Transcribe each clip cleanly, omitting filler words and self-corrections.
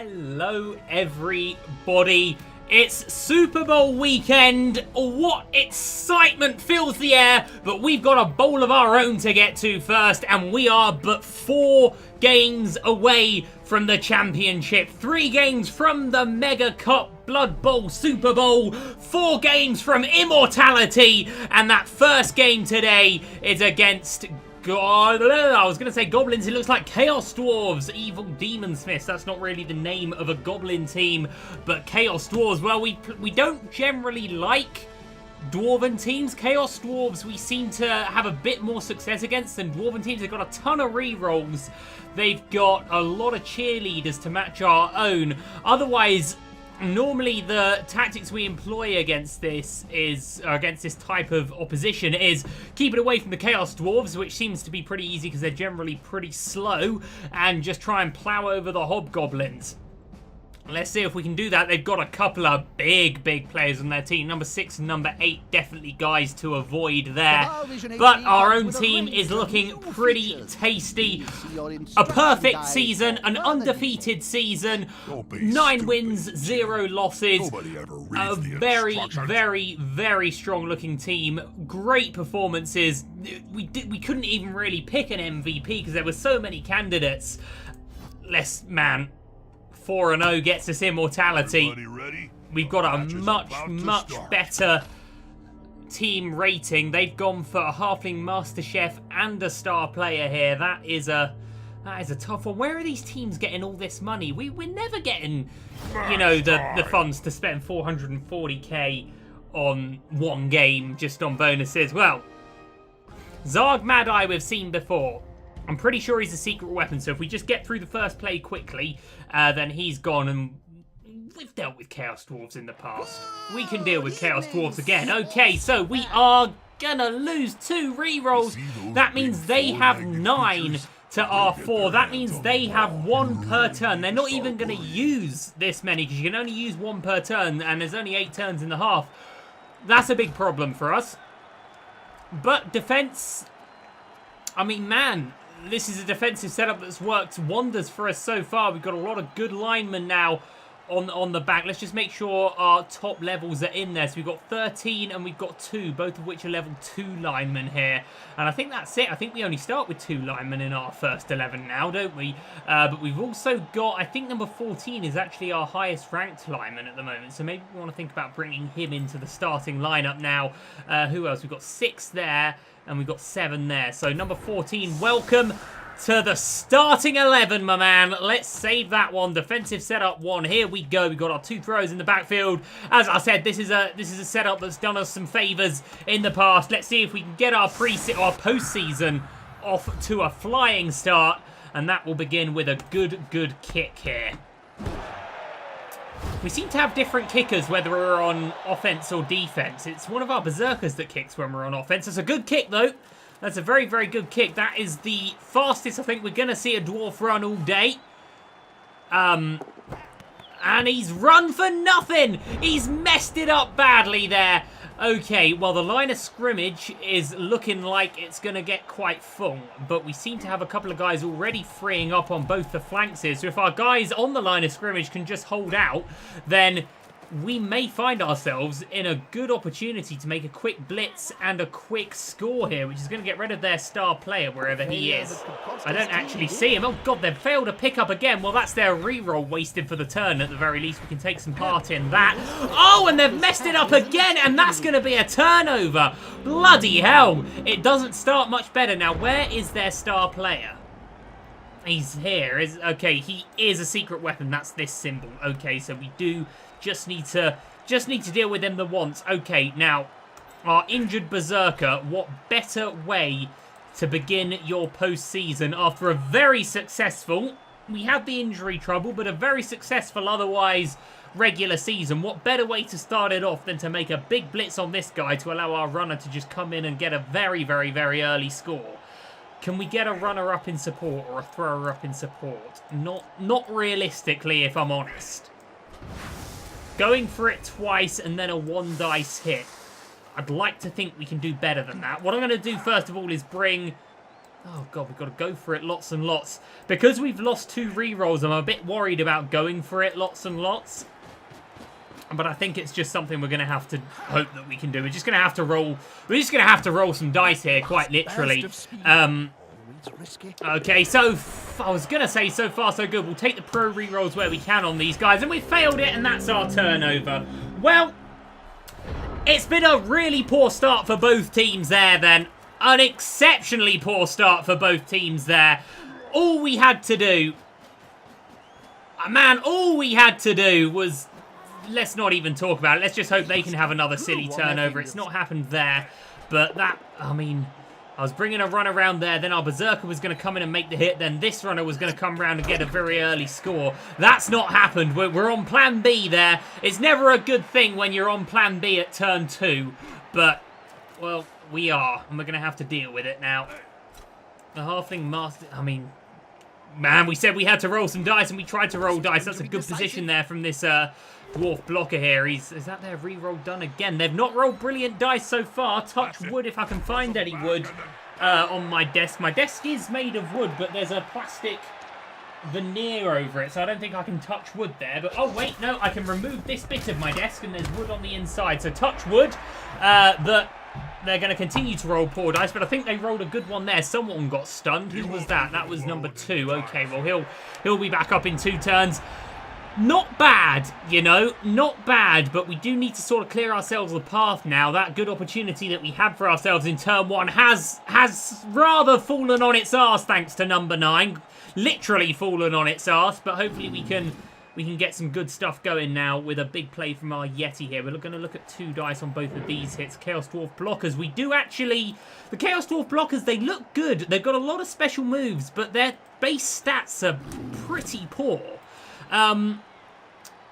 Hello everybody, it's Super Bowl weekend. What excitement fills the air, but we've got a bowl of our own to get to first, and we are but 4 games away from the championship. 3 games from the Mega Cup, Blood Bowl, Super Bowl, 4 games from immortality, and that first game today is against I was going to say goblins. It looks like Chaos Dwarves, Evil Demon Smiths. That's not really the name of a goblin team, but Chaos Dwarves. Well, we don't generally like Dwarven teams. Chaos Dwarves we seem to have a bit more success against than Dwarven teams. They've got a ton of rerolls. They've got a lot of cheerleaders to match our own. Otherwise, normally the tactics we employ against this type of opposition is keep it away from the Chaos Dwarves, which seems to be pretty easy because they're generally pretty slow, and just try and plow over the Hobgoblins. Let's see if we can do that. They've got a couple of big players on their team. Number 6 and number 8, definitely guys to avoid there. But our own team is looking pretty tasty. A perfect season, an undefeated season, 9 wins, 0 losses. A very strong looking team. Great performances. We couldn't even really pick an MVP because there were so many candidates. 4-0 gets us immortality. We've got a much better team rating. They've gone for a Halfling Master Chef and a star player here. That is a tough one. Where are these teams getting all this money? We're never getting, you know, the funds to spend 440k on one game just on bonuses. Well, Zarg Mad-Eye we've seen before. I'm pretty sure he's a secret weapon, so if we just get through the first play quickly, then he's gone, and we've dealt with Chaos Dwarves in the past. We can deal with Chaos Dwarves again. Okay, so we are gonna lose 2 rerolls. That means they have 9 to our 4. That means they have 1 per turn. They're not even gonna use this many, because you can only use 1 per turn, and there's only 8 turns in the half. That's a big problem for us. But defense, I mean, man, this is a defensive setup that's worked wonders for us so far. We've got a lot of good linemen now on the back. Let's just make sure our top levels are in there. So we've got 13 and we've got 2, both of which are level 2 linemen here. And I think that's it. I think we only start with 2 linemen in our first 11 now, don't we? But we've also got, I think number 14 is actually our highest ranked lineman at the moment. So maybe we want to think about bringing him into the starting lineup now. Who else? We've got 6 there. And we've got 7 there. So number 14, welcome to the starting 11, my man. Let's save that one. Defensive setup 1. Here we go. We've got our 2 throws in the backfield. As I said, this is a setup that's done us some favors in the past. Let's see if we can get our postseason off to a flying start, and that will begin with a good kick here. We seem to have different kickers whether we're on offense or defense. It's one of our berserkers that kicks when we're on offense. It's a good kick, though. That's a very good kick. That is the fastest I think we're going to see a dwarf run all day. And he's run for nothing. He's messed it up badly there. Okay, well, the line of scrimmage is looking like it's going to get quite full, but we seem to have a couple of guys already freeing up on both the flanks here. So if our guys on the line of scrimmage can just hold out, then we may find ourselves in a good opportunity to make a quick blitz and a quick score here, which is going to get rid of their star player wherever he is. I don't actually see him. Oh, God, they've failed to pick up again. Well, that's their reroll wasted for the turn. At the very least, we can take some part in that. Oh, and they've messed it up again, and that's going to be a turnover. Bloody hell. It doesn't start much better. Now, where is their star player? He's here. Okay, he is a secret weapon. That's this symbol. Okay, so we do just need to deal with him the once. Okay, now, our injured berserker, what better way to begin your postseason after a very successful, we had the injury trouble, but a very successful otherwise regular season. What better way to start it off than to make a big blitz on this guy to allow our runner to just come in and get a very early score? Can we get a runner up in support or a thrower up in support? Not realistically, if I'm honest. Going for it twice and then a 1 dice hit. I'd like to think we can do better than that. What I'm going to do first of all is bring Oh, God, we've got to go for it lots and lots. Because we've lost 2 rerolls, I'm a bit worried about going for it lots and lots. But I think it's just something we're going to have to hope that we can do. We're just going to have to roll... We're just going to have to roll some dice here, quite literally. Okay, so... I was going to say so far so good. We'll take the pro rerolls where we can on these guys. And we failed it, and that's our turnover. Well, it's been a really poor start for both teams there, then. An exceptionally poor start for both teams there. All we had to do... Man, all we had to do was... Let's not even talk about it. Let's just hope they can have another silly turnover. It's not happened there. But that, I mean, I was bringing a run around there. Then our Berserker was going to come in and make the hit. Then this runner was going to come around and get a very early score. That's not happened. We're on plan B there. It's never a good thing when you're on plan B at turn 2. But, well, we are. And we're going to have to deal with it now. The Halfling Master, I mean... Man, we said we had to roll some dice, and we tried to roll dice. That's a good position there from this dwarf blocker here. Is that their re-roll done again? They've not rolled brilliant dice so far. Touch wood if I can find any wood on my desk. My desk is made of wood, but there's a plastic veneer over it, so I don't think I can touch wood there. But, oh, wait, no, I can remove this bit of my desk, and there's wood on the inside. So touch wood. They're going to continue to roll poor dice, but I think they rolled a good one there. Someone got stunned. Who was that? That was number 2. Okay, well, he'll be back up in 2 turns. Not bad, you know, not bad, but we do need to sort of clear ourselves the path now. That good opportunity that we had for ourselves in turn 1 has rather fallen on its arse, thanks to number 9. Literally fallen on its arse, but hopefully we can get some good stuff going now with a big play from our Yeti here. We're going to look at 2 dice on both of these hits. Chaos Dwarf blockers. We do actually... The Chaos Dwarf blockers, they look good. They've got a lot of special moves, but their base stats are pretty poor.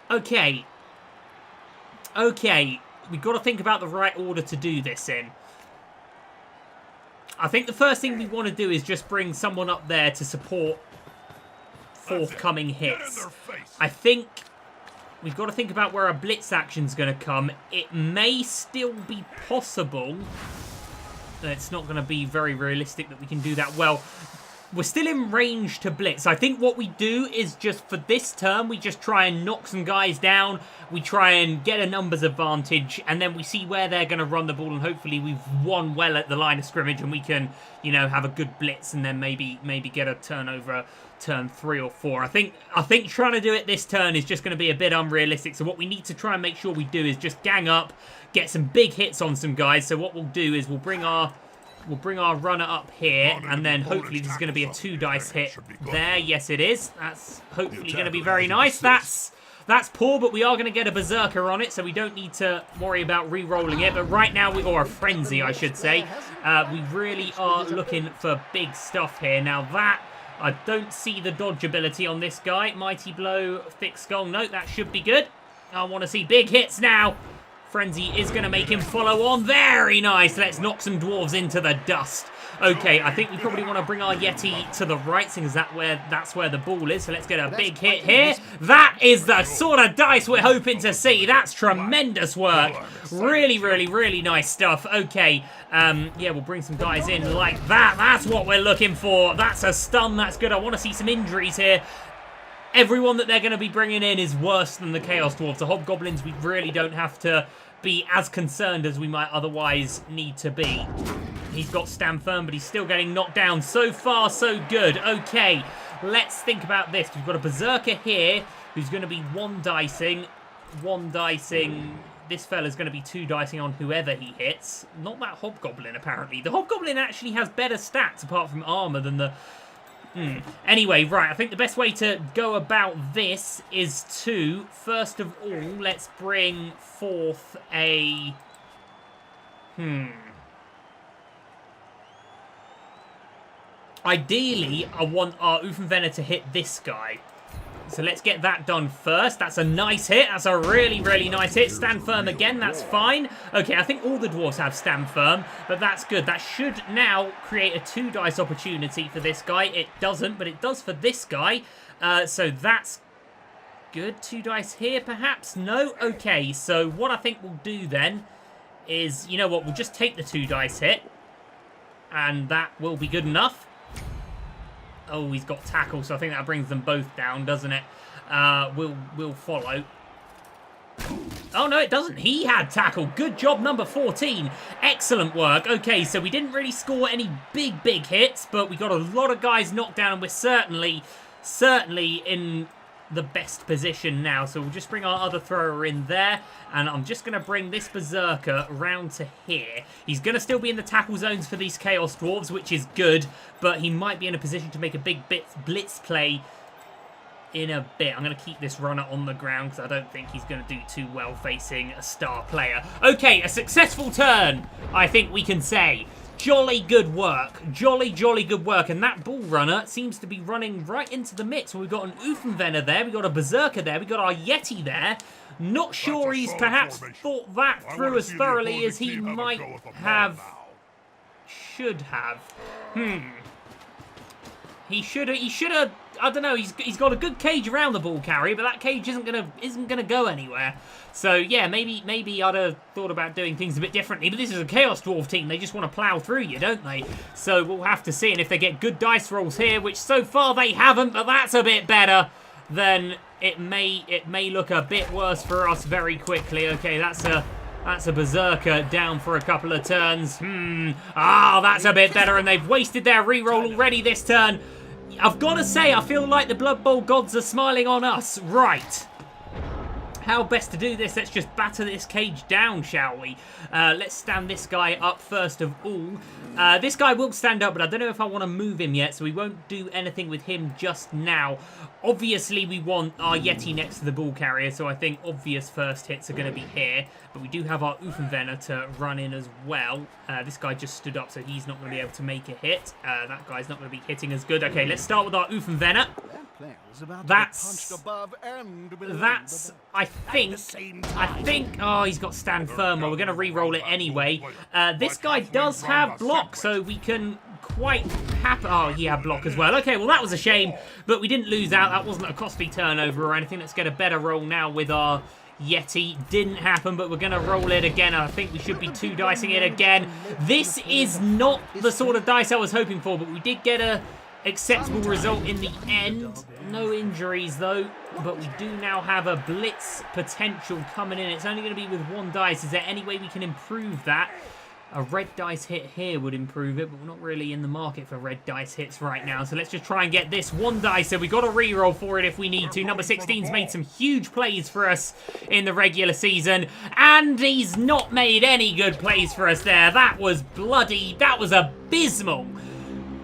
Okay. Okay. We've got to think about the right order to do this in. I think the first thing we want to do is just bring someone up there to support forthcoming hits. I think we've got to think about where a blitz action's going to come. It may still be possible. It's not going to be very realistic that we can do that well. We're still in range to blitz. I think what we do is just for this turn, we just try and knock some guys down. We try and get a numbers advantage, and then we see where they're going to run the ball, and hopefully we've won well at the line of scrimmage, and we can, you know, have a good blitz, and then maybe get a turnover turn 3 or 4. I think trying to do it this turn is just going to be a bit unrealistic. So what we need to try and make sure we do is just gang up, get some big hits on some guys. So what we'll do is we'll bring our runner up here, and then hopefully this is going to be a 2 dice hit there. Yes, it is. That's hopefully going to be very nice. That's poor, but we are going to get a Berserker on it, so we don't need to worry about re-rolling it. But right now, or a Frenzy, I should say, we really are looking for big stuff here. Now that, I don't see the dodge ability on this guy. Mighty Blow, Thick Skull. No, that should be good. I want to see big hits now. Frenzy is going to make him follow on. Very nice. Let's knock some dwarves into the dust. Okay, I think we probably want to bring our Yeti to the right, since that's where the ball is. So let's get a big hit here. That is the sort of dice we're hoping to see. That's tremendous work. Really, really, really nice stuff. Okay, yeah, we'll bring some guys in like that. That's what we're looking for. That's a stun. That's good. I want to see some injuries here. Everyone that they're going to be bringing in is worse than the Chaos Dwarves. The Hobgoblins, we really don't have to be as concerned as we might otherwise need to be. He's got Stand Firm, but he's still getting knocked down. So far, so good. Okay, let's think about this. We've got a Berserker here who's going to be 1 dicing. 1 dicing. This fella's going to be 2 dicing on whoever he hits. Not that Hobgoblin, apparently. The Hobgoblin actually has better stats, apart from armor, than the... Anyway, right, I think the best way to go about this is to, first of all, let's bring forth a... Ideally, I want our Uffenvener to hit this guy. So let's get that done first. That's a nice hit. That's a really, really nice hit. Stand Firm again. That's fine. Okay, I think all the dwarves have Stand Firm, but that's good. That should now create a 2 dice opportunity for this guy. It doesn't, but it does for this guy. So that's good. 2 dice here, perhaps? No? Okay, so what I think we'll do then is, you know what, we'll just take the 2 dice hit, and that will be good enough. Oh, he's got tackle, so I think that brings them both down, doesn't it? We'll follow. Oh, no, it doesn't. He had tackle. Good job, number 14. Excellent work. Okay, so we didn't really score any big hits, but we got a lot of guys knocked down, and we're certainly in the best position now. So we'll just bring our other thrower in there, and I'm just going to bring this Berserker round to here. He's going to still be in the tackle zones for these Chaos Dwarves, which is good, but he might be in a position to make a big blitz play in a bit. I'm going to keep this runner on the ground because I don't think he's going to do too well facing a star player. Okay, a successful turn, I think we can say. Jolly good work. Jolly good work. And that Bull runner seems to be running right into the mix. We've got an Oofenvener there. We've got a Berserker there. We've got our Yeti there. Not sure he's perhaps thought that through as thoroughly as he might have. Should have. He should have. I don't know. He's got a good cage around the ball carrier, but that cage isn't gonna go anywhere. So yeah, maybe I'd have thought about doing things a bit differently. But this is a Chaos Dwarf team. They just want to plow through you, don't they? So we'll have to see. And if they get good dice rolls here, which so far they haven't, but that's a bit better, then it may look a bit worse for us very quickly. Okay, that's a Berserker down for a couple of turns. That's a bit better, and they've wasted their reroll already this turn. I've got to say, I feel like the Blood Bowl gods are smiling on us. Right. How best to do this? Let's just batter this cage down, shall we? Let's stand this guy up first of all. This guy will stand up, but I don't know if I want to move him yet, so we won't do anything with him just now. Obviously, we want our Yeti next to the ball carrier, so I think obvious first hits are going to be here. But we do have our Oofenvener to run in as well. This guy just stood up, so he's not going to be able to make a hit. That guy's not going to be hitting as good. Okay, let's start with our Oofenvener. That's, I think, oh, he's got stand firm. Well, we're going to re-roll it anyway. This guy does have block, so we can quite happy. Oh, he had block as well. Okay, well, that was a shame, but we didn't lose out. That wasn't a costly turnover or anything. Let's get a better roll now with our Yeti. Didn't happen, but we're going to roll it again. I think we should be two dicing it again. This is not the sort of dice I was hoping for, but we did get a acceptable result in the end. No injuries though, but we do now have a blitz potential coming in. It's only going to be with one dice. Is there any way we can improve that? A red dice hit here would improve it, but we're not really in the market for red dice hits right now. So let's just try and get this one dice. So we've got a reroll for it if we need to. Number 16's made some huge plays for us in the regular season, and he's not made any good plays for us there. That was abysmal.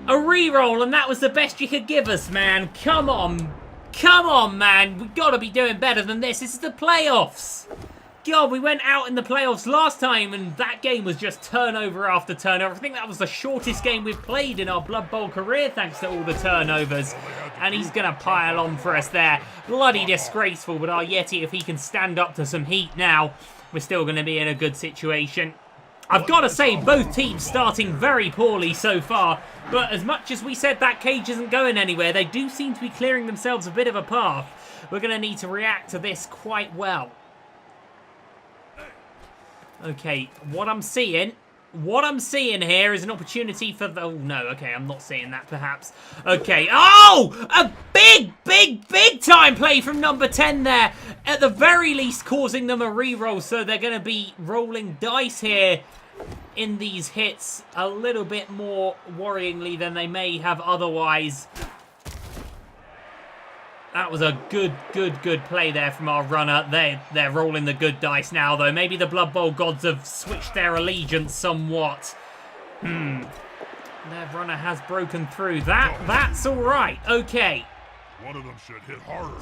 A reroll, and that was the best you could give us, man. Come on. Come on, man. We've got to be doing better than this. This is the playoffs. God, we went out in the playoffs last time, and that game was just turnover after turnover. I think that was the shortest game we've played in our Blood Bowl career, thanks to all the turnovers. And he's going to pile on for us there. Bloody disgraceful, but our Yeti, if he can stand up to some heat now, we're still going to be in a good situation. I've got to say, both teams starting very poorly so far, but as much as we said that cage isn't going anywhere, they do seem to be clearing themselves a bit of a path. We're going to need to react to this quite well. Okay, what I'm seeing here is an opportunity for the... Oh, no, okay, I'm not seeing that, perhaps. Okay, oh! A big time play from number 10 there. At the very least, causing them a reroll, so they're going to be rolling dice here in these hits a little bit more worryingly than they may have otherwise. That was a good play there from our runner. They're rolling the good dice now, though. Maybe the Blood Bowl gods have switched their allegiance somewhat. Their runner has broken through. That's all right. Okay. One of them should hit harder.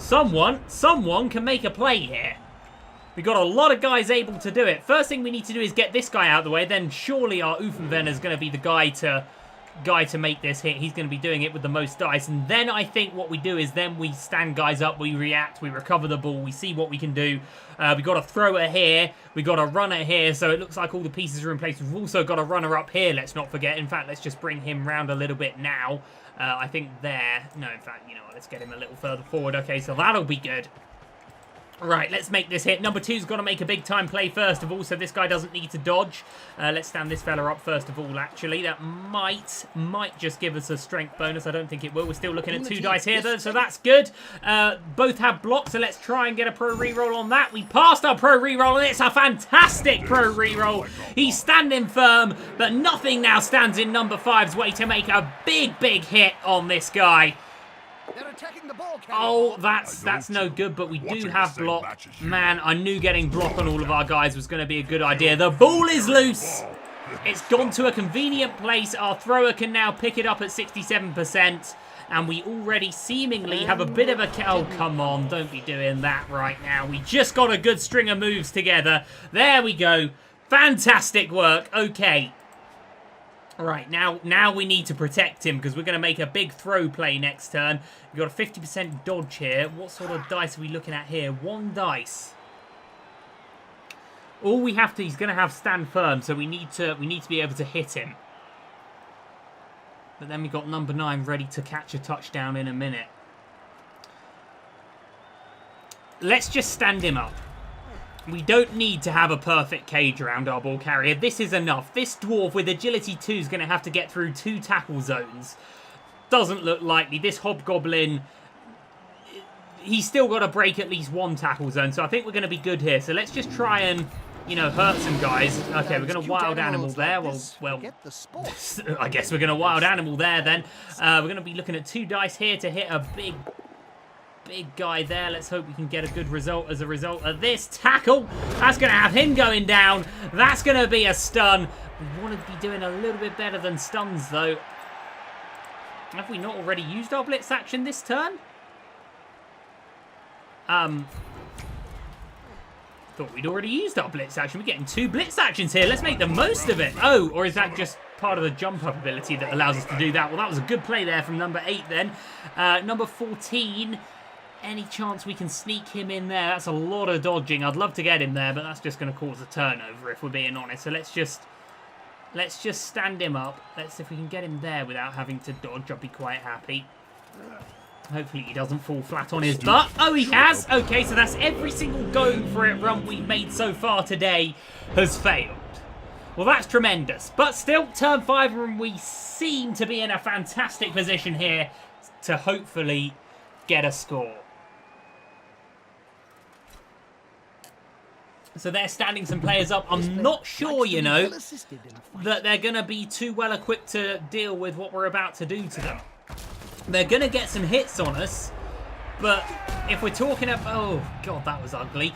Someone can make a play here. We got a lot of guys able to do it. First thing we need to do is get this guy out of the way. Then surely our Oofenvener is going to be the guy to make this hit. He's going to be doing it with the most dice. And then I think what we do is then we stand guys up, we react, we recover the ball, we see what we can do. We got a thrower here, we got a runner here, so it looks like all the pieces are in place. We've also got a runner up here, let's not forget. In fact, let's just bring him round a little bit now. I think there. No, in fact, you know what, let's get him a little further forward. Okay, so that'll be good. Right, let's make this hit. Number 2's got to make a big-time play first of all, so this guy doesn't need to dodge. Let's stand this fella up first of all, actually. That might just give us a strength bonus. I don't think it will. We're still looking at 2 dice here, though, so that's good. Both have blocks, so let's try and get a pro reroll on that. We passed our pro reroll, and it's a fantastic pro reroll. He's standing firm, but nothing now stands in number 5's way to make a big hit on this guy. They're attacking the ball. Oh, that's no good, but we do have block. Man, I knew getting block on all of our guys was going to be a good idea. The ball is loose. It's gone to a convenient place. Our thrower can now pick it up at 67%. And we already seemingly have a bit of a... Oh, come on. Don't be doing that right now. We just got a good string of moves together. There we go. Fantastic work. Okay. Right, now we need to protect him because we're going to make a big throw play next turn. We've got a 50% dodge here. What sort of dice are we looking at here? 1 dice. All we have to... He's going to have stand firm, so we need to be able to hit him. But then we've got number 9 ready to catch a touchdown in a minute. Let's just stand him up. We don't need to have a perfect cage around our ball carrier. This is enough. This dwarf with agility 2 is going to have to get through 2 tackle zones. Doesn't look likely. This hobgoblin, he's still got to break at least 1 tackle zone. So I think we're going to be good here. So let's just try and, you know, hurt some guys. Okay, we're going to wild animal there. Well, I guess we're going to wild animal there then. We're going to be looking at 2 dice here to hit a big guy there. Let's hope we can get a good result as a result of this tackle. That's going to have him going down. That's going to be a stun. We want to be doing a little bit better than stuns, though. Have we not already used our blitz action this turn? Thought we'd already used our blitz action. We're getting 2 blitz actions here. Let's make the most of it. Oh, or is that just part of the jump up ability that allows us to do that? Well, that was a good play there from number 8 then. Number 14... Any chance we can sneak him in there? That's a lot of dodging. I'd love to get him there, but that's just going to cause a turnover if we're being honest. So let's just stand him up. Let's see if we can get him there without having to dodge. I'll be quite happy. Hopefully he doesn't fall flat on his butt. Oh, he has. Okay, so that's every single going for it run we've made so far today has failed. Well, that's tremendous. But still, turn 5, and we seem to be in a fantastic position here to hopefully get a score. So they're standing some players up. I'm not sure, you know, that they're going to be too well equipped to deal with what we're about to do to them. They're going to get some hits on us, but if we're talking about... Oh, God, that was ugly.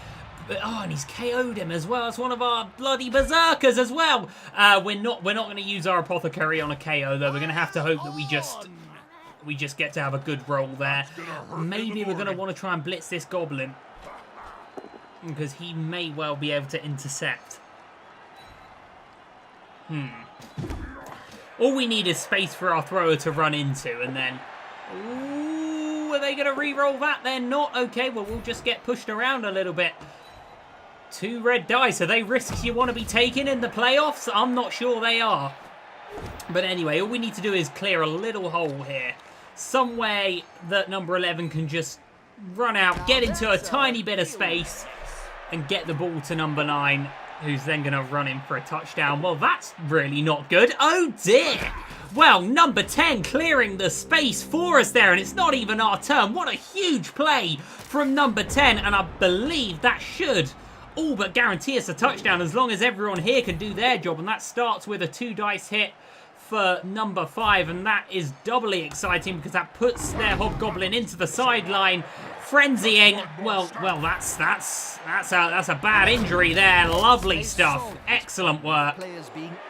But, oh, and he's KO'd him as well. It's one of our bloody berserkers as well. We're not going to use our apothecary on a KO, though. We're going to have to hope that we just get to have a good roll there. Maybe we're going to want to try and blitz this goblin, because he may well be able to intercept. All we need is space for our thrower to run into, and then... Ooh, are they going to re-roll that? They're not. Okay, well, we'll just get pushed around a little bit. 2 red dice. Are they risks you want to be taking in the playoffs? I'm not sure they are. But anyway, all we need to do is clear a little hole here. Some way that number 11 can just run out, get into a tiny bit of space, and get the ball to number 9, who's then going to run in for a touchdown. Well, that's really not good. Oh, dear. Well, number 10 clearing the space for us there, and it's not even our turn. What a huge play from number 10, and I believe that should all but guarantee us a touchdown as long as everyone here can do their job, and that starts with a 2 dice hit for number 5, and that is doubly exciting because that puts their hobgoblin into the sideline, frenzying. Well, that's a bad injury there. Lovely stuff. Excellent work.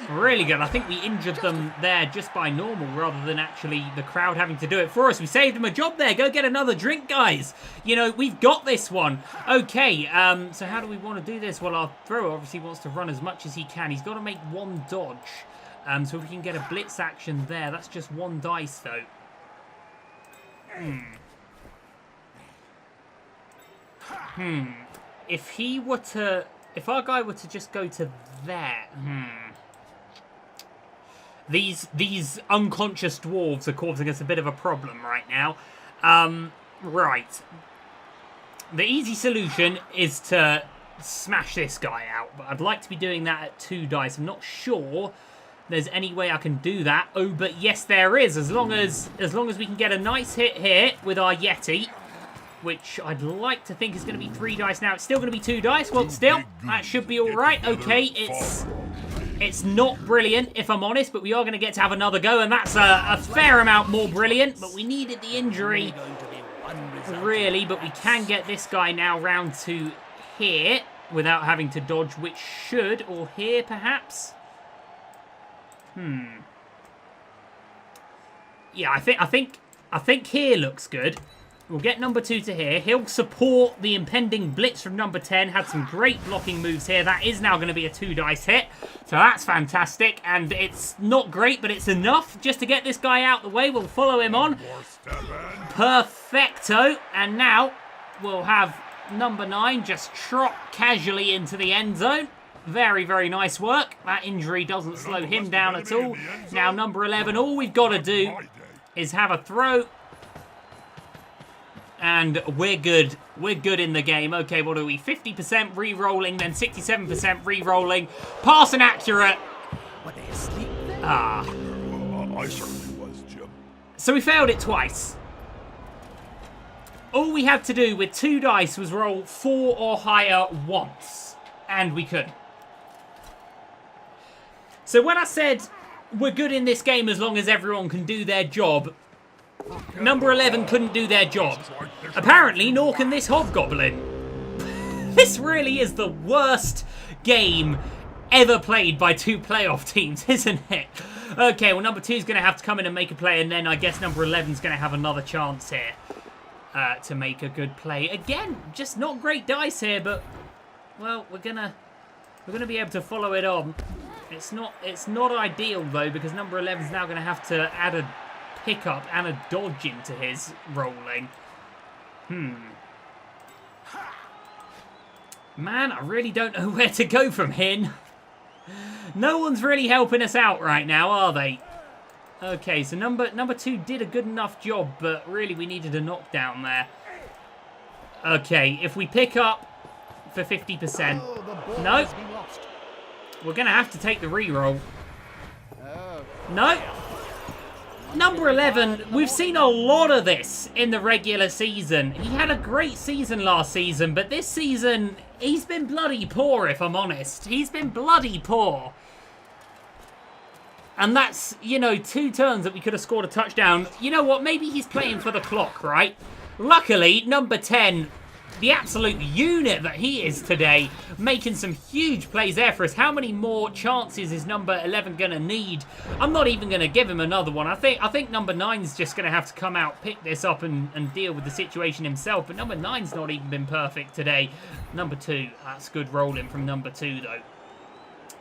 Really good. I think we injured them there just by normal rather than actually the crowd having to do it for us. We saved them a job there. Go get another drink, guys. You know, we've got this one. Okay, so how do we want to do this? Well, our thrower obviously wants to run as much as he can. He's got to make 1 dodge. So if we can get a blitz action there, that's just 1 dice, though. If our guy were to just go to there, These unconscious dwarves are causing us a bit of a problem right now. Right. The easy solution is to smash this guy out, but I'd like to be doing that at 2 dice. I'm not sure there's any way I can do that. Oh, but yes, there is. As long as we can get a nice hit here with our Yeti, which I'd like to think is going to be 3 dice now. It's still going to be 2 dice. Well, still, that should be all right. Okay, it's not brilliant, if I'm honest, but we are going to get to have another go, and that's a fair amount more brilliant, but we needed the injury, really, but we can get this guy now round to here without having to dodge, which should, or here, perhaps? Yeah, I think here looks good. We'll get number 2 to here. He'll support the impending blitz from number 10. Had some great blocking moves here. That is now going to be a 2 dice hit. So that's fantastic. And it's not great, but it's enough just to get this guy out the way. We'll follow him on. Perfecto. And now we'll have number 9 just trot casually into the end zone. Very, very nice work. That injury doesn't slow him down at all. Now number 11, all we've got to do is have a throw. And we're good. We're good in the game. Okay, what are we? 50% re-rolling, then 67% re-rolling. Pass and accurate. I certainly was, Jim. So we failed it twice. All we had to do with 2 dice was roll 4 or higher once. And we couldn't. So when I said we're good in this game as long as everyone can do their job, number 11 couldn't do their job. Apparently, nor can this hobgoblin. This really is the worst game ever played by 2 playoff teams, isn't it? Okay, well, number 2 is going to have to come in and make a play, and then I guess number 11 is going to have another chance here to make a good play. Again, just not great dice here, but, well, we're gonna be able to follow it on. It's not ideal, though, because number 11 is now going to have to add a pickup and a dodge into his rolling. Man, I really don't know where to go from here. No one's really helping us out right now, are they? Okay, so number 2 did a good enough job, but really we needed a knockdown there. Okay, if we pick up for 50%. No. We're going to have to take the reroll. No. Number 11, we've seen a lot of this in the regular season. He had a great season last season, but this season, he's been bloody poor, if I'm honest. He's been bloody poor. And that's, 2 turns that we could have scored a touchdown. You know what? Maybe he's playing for the clock, right? Luckily, number 10, the absolute unit that he is today, making some huge plays there for us. How many more chances is number 11 going to need? I'm not even going to give him another one. I think number 9's just going to have to come out, pick this up and deal with the situation himself. But number 9's not even been perfect today. Number 2, that's good rolling from number 2, though.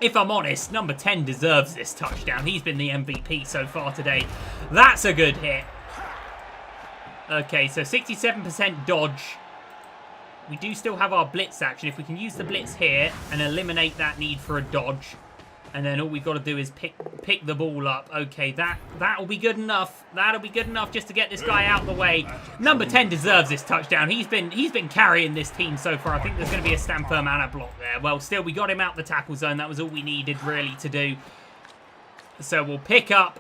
If I'm honest, number 10 deserves this touchdown. He's been the MVP so far today. That's a good hit. Okay, so 67% dodge. We do still have our blitz action. If we can use the blitz here and eliminate that need for a dodge, and then all we've got to do is pick the ball up. Okay, that'll be good enough. That'll be good enough just to get this guy out of the way. Number 10 deserves this touchdown. He's been carrying this team so far. I think there's going to be a stand firm and a block there. Well, still, we got him out the tackle zone. That was all we needed really to do. So we'll pick up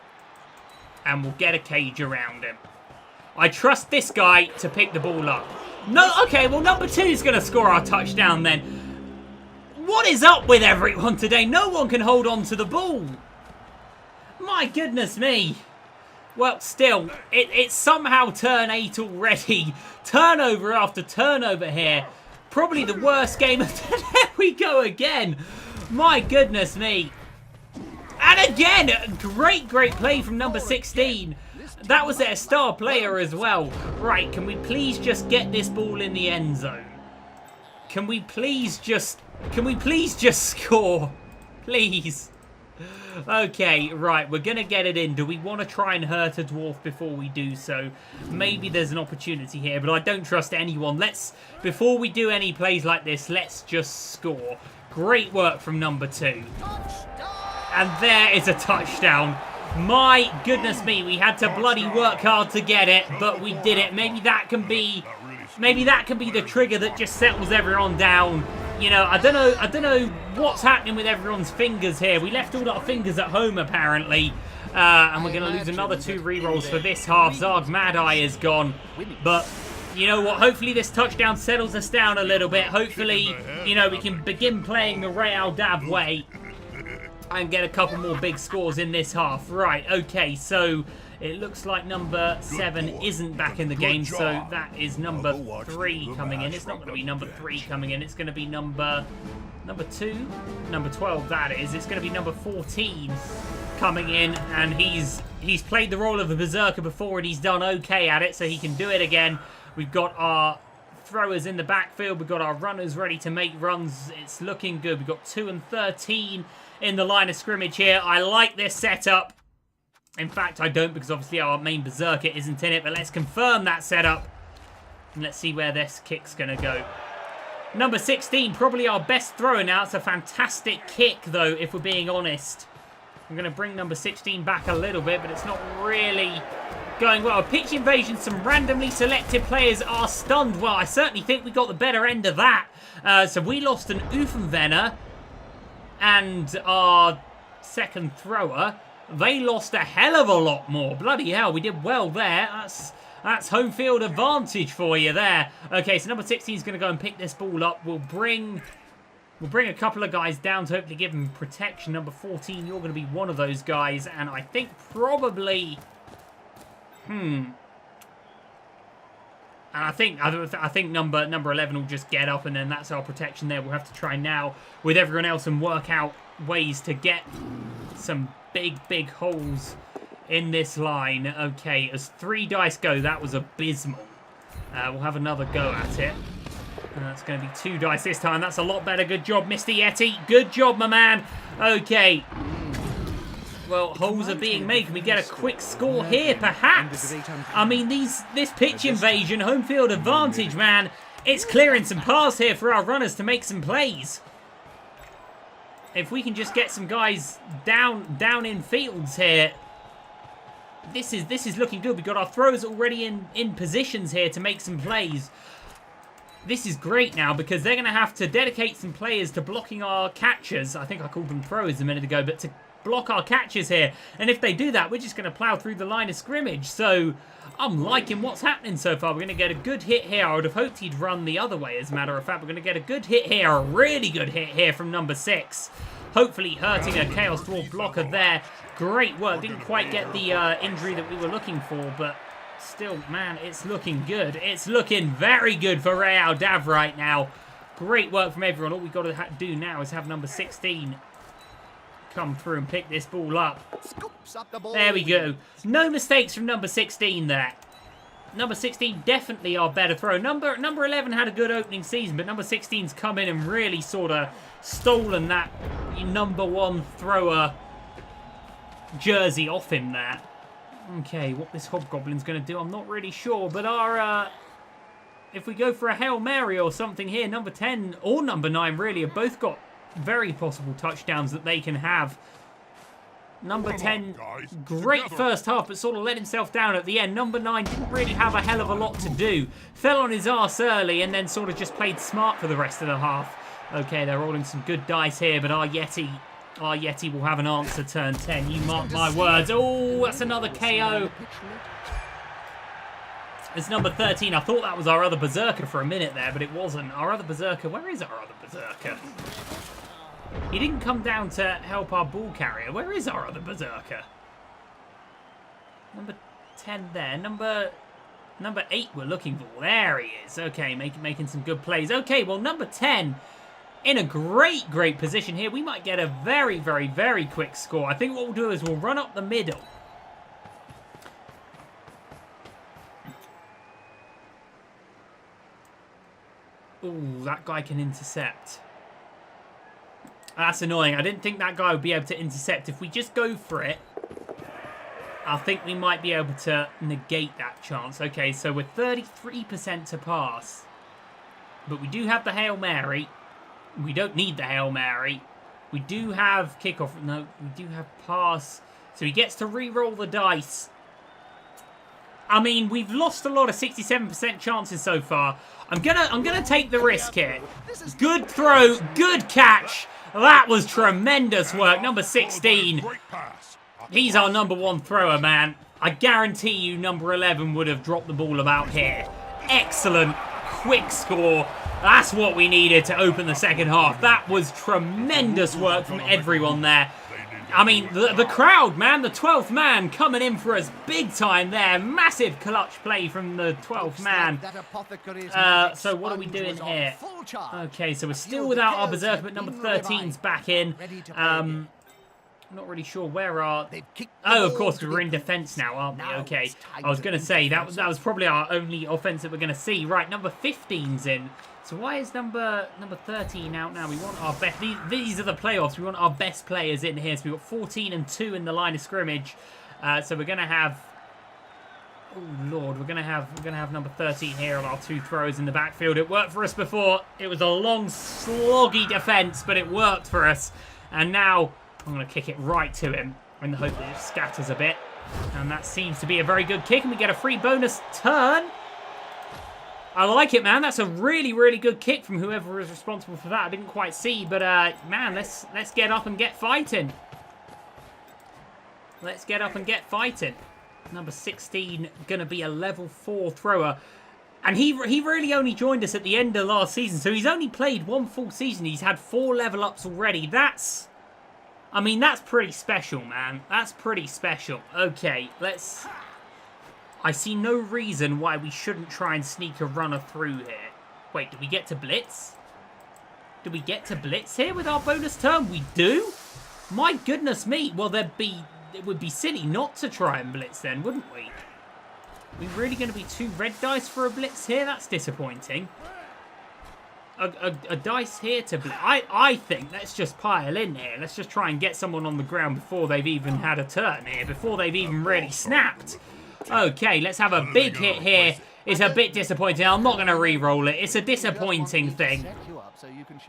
and we'll get a cage around him. I trust this guy to pick the ball up. No, okay, well, number 2 is going to score our touchdown then. What is up with everyone today? No one can hold on to the ball. My goodness me. Well, still, it's somehow turn 8 already. Turnover after turnover here. Probably the worst game of the day. There we go again. My goodness me. And again, great play from number 16. That was their star player as well. Right, can we please just get this ball in the end zone? Can we please just score? Please. Okay, right, we're going to get it in. Do we want to try and hurt a dwarf before we do so? Maybe there's an opportunity here, but I don't trust anyone. Before we do any plays like this, let's just score. Great work from number 2. And there is a touchdown. My goodness me, we had to bloody work hard to get it, but we did it. Maybe that can be Maybe that can be the trigger that just settles everyone down. You know, I don't know what's happening with everyone's fingers here. We left all our fingers at home, apparently. And we're going to lose another 2 rerolls for this half. Zarg Mad Eye is gone. But, you know what? Hopefully this touchdown settles us down a little bit. Hopefully, you know, we can begin playing the Real Dav way. And get a couple more big scores in this half. Right, okay, so it looks like number 7 isn't back in the game, so that is number 3 coming in. It's not going to be number 3 coming in. It's going to be number 2, number 12, that is. It's going to be number 14 coming in, and he's played the role of a berserker before, and he's done okay at it, so he can do it again. We've got our throwers in the backfield. We've got our runners ready to make runs. It's looking good. We've got 2 and 13 in the line of scrimmage here. I like this setup. In fact, I don't, because obviously our main berserker isn't in it, but let's confirm that setup. And let's see where this kick's going to go. Number 16, probably our best thrower now. It's a fantastic kick, though, if we're being honest. I'm going to bring number 16 back a little bit, but it's not really going well. Pitch invasion, some randomly selected players are stunned. Well, I certainly think we got the better end of that. So we lost an Uffenvenner and our second thrower. They lost a hell of a lot more. Bloody hell, we did well there. That's home field advantage for you there. Okay, so number 16 is going to go and pick this ball up. We'll bring a couple of guys down to hopefully give them protection. Number 14, you're going to be one of those guys. And I think probably... And I think number 11 will just get up, and then that's our protection there. We'll have to try now with everyone else and work out ways to get some big holes in this line. Okay, as 3 dice go, that was abysmal. We'll have another go at it. That's going to be 2 dice this time. That's a lot better. Good job, Mr. Yeti. Good job, my man. Okay. Well, holes are being made. Can we get a quick score here, perhaps? I mean, this pitch invasion, home field advantage, man. It's clearing some paths here for our runners to make some plays. If we can just get some guys down in fields here, this is looking good. We've got our throwers already in positions here to make some plays. This is great now, because they're going to have to dedicate some players to blocking our catchers. I think I called them throwers a minute ago, but to block our catches here. And if they do that, we're just going to plow through the line of scrimmage. So I'm liking what's happening so far. We're going to get a good hit here. I would have hoped he'd run the other way, as a matter of fact. We're going to get a good hit here, a really good hit here from number 6. Hopefully hurting a Chaos Dwarf blocker there. Great work. Didn't quite get the injury that we were looking for, but still, man, it's looking good. It's looking very good for Real Dav right now. Great work from everyone. All we've got to do now is have number 16 come through and pick this ball up. Scoops up the ball. There we go. No mistakes from number 16 there. Number 16 definitely our better throw. Number 11 had a good opening season, but number 16's come in and really sort of stolen that number 1 thrower jersey off him there. Okay, what this Hobgoblin's going to do, I'm not really sure, but our if we go for a Hail Mary or something here, number 10 or number 9 really have both got very possible touchdowns that they can have. Number 10, great first half, but sort of let himself down at the end. Number 9 didn't really have a hell of a lot to do. Fell on his arse early and then sort of just played smart for the rest of the half. Okay, they're rolling some good dice here, but our Yeti will have an answer turn 10. You mark my words. Oh, that's another KO. It's number 13. I thought that was our other berserker for a minute there, but it wasn't. Our other berserker, where is our other berserker? He didn't come down to help our ball carrier. Where is our other berserker? Number 10 there. Number 8 we're looking for. There he is. Okay, making some good plays. Okay, well, number 10 in a great position here. We might get a very quick score. I think what we'll do is we'll run up the middle. Ooh, that guy can intercept. That's annoying. I didn't think that guy would be able to intercept. If we just go for it, I think we might be able to negate that chance. Okay, so we're 33% to pass. But we do have the Hail Mary. We don't need the Hail Mary. We do have kickoff. No, we do have pass. So he gets to re-roll the dice. I mean, we've lost a lot of 67% chances so far. I'm gonna take the risk here. Good throw, good catch. That was tremendous work. Number 16. He's our number 1 thrower, man. I guarantee you number 11 would have dropped the ball about here. Excellent, quick score. That's what we needed to open the second half. That was tremendous work from everyone there. I mean, the crowd, man, the 12th man coming in for us big time there. Massive clutch play from the 12th man. So what are we doing here? Okay, so we're still without our berserker, but number 13's back in. I'm not really sure where our... Oh, of course, we're in defence now, aren't we? Okay, I was going to say, that was probably our only offence that we're going to see. Right, number 15's in. So why is number 13 out now? We want our best... These are the playoffs. We want our best players in here. So we've got 14 and 2 in the line of scrimmage. So we're going to have... Oh, Lord. We're going to have number 13 here on our 2 throws in the backfield. It worked for us before. It was a long, sloggy defence, but it worked for us. And now I'm going to kick it right to him in the hope that it scatters a bit. And that seems to be a very good kick. And we get a free bonus turn. I like it, man. That's a really, really good kick from whoever was responsible for that. I didn't quite see, but man, let's get up and get fighting. Let's get up and get fighting. Number 16 gonna be a level 4 thrower, and he really only joined us at the end of last season, so he's only played 1 full season. He's had 4 level ups already. I mean, that's pretty special, man. That's pretty special. Okay, let's. I see no reason why we shouldn't try and sneak a runner through here. Wait, do we get to blitz? Do we get to blitz here with our bonus turn? We do? My goodness me. Well, it would be silly not to try and blitz then, wouldn't we? Are we really going to be 2 red dice for a blitz here? That's disappointing. A dice here to blitz. I think let's just pile in here. Let's just try and get someone on the ground before they've even had a turn here, before they've even really snapped. Okay, let's have a big hit here. It's a bit disappointing. I'm not going to re-roll it. It's a disappointing thing.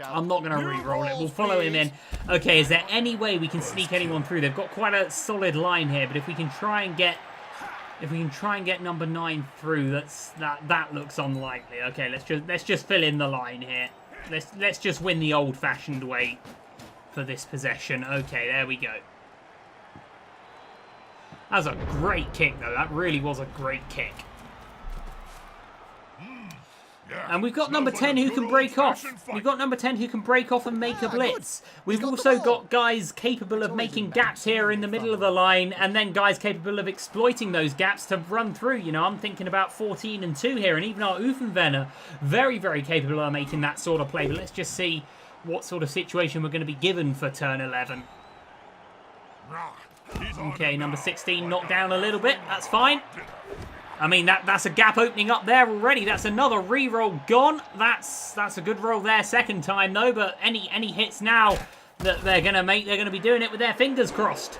I'm not going to re-roll it. We'll follow him in. Okay, is there any way we can sneak anyone through? They've got quite a solid line here, but if we can try and get number 9 through, that looks unlikely. Okay, let's just fill in the line here. Let's just win the old-fashioned way for this possession. Okay, there we go. That was a great kick, though. That really was a great kick. And we've got number 10 who can break off. We've got number 10 who can break off and make a blitz. We've also got guys capable of making gaps here in the middle of the line, and then guys capable of exploiting those gaps to run through. You know, I'm thinking about 14 and 2 here, and even our Uffenvenner, very, very capable of making that sort of play. But let's just see what sort of situation we're going to be given for turn 11. Okay, number 16 knocked down a little bit. That's fine. I mean, that's a gap opening up there already. That's another re-roll gone. That's a good roll there second time, though. But any hits now that they're going to make, they're going to be doing it with their fingers crossed.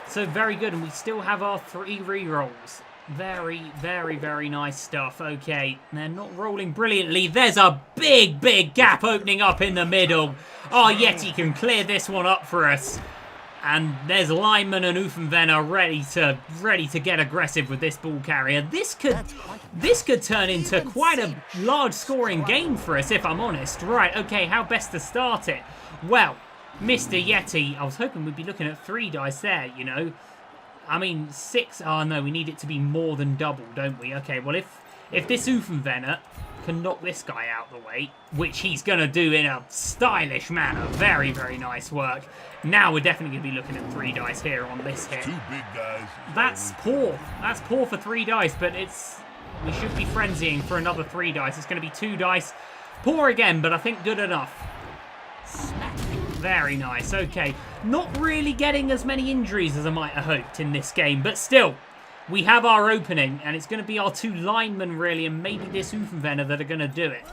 So very good. And we still have our 3 re-rolls. Very, very, very nice stuff. Okay, they're not rolling brilliantly. There's a big, big gap opening up in the middle. Oh, Yeti can clear this one up for us. And there's Lyman and Uffenvenner ready to get aggressive with this ball carrier. This could turn into quite a large scoring game for us, if I'm honest. Right, okay, how best to start it? Well, Mr. Yeti, I was hoping we'd be looking at 3 dice there, you know. I mean, 6, oh no, we need it to be more than double, don't we? Okay, well, if this Uffenvenner can knock this guy out the way, which he's going to do in a stylish manner. Very, very nice work. Now we're definitely going to be looking at 3 dice here on this hit. 2 big guys. That's poor. That's poor for 3 dice, but we should be frenzying for another 3 dice. It's going to be 2 dice. Poor again, but I think good enough. Very nice. Okay. Not really getting as many injuries as I might have hoped in this game, but still. We have our opening, and it's going to be our 2 linemen, really, and maybe this Uffenvenner that are going to do it.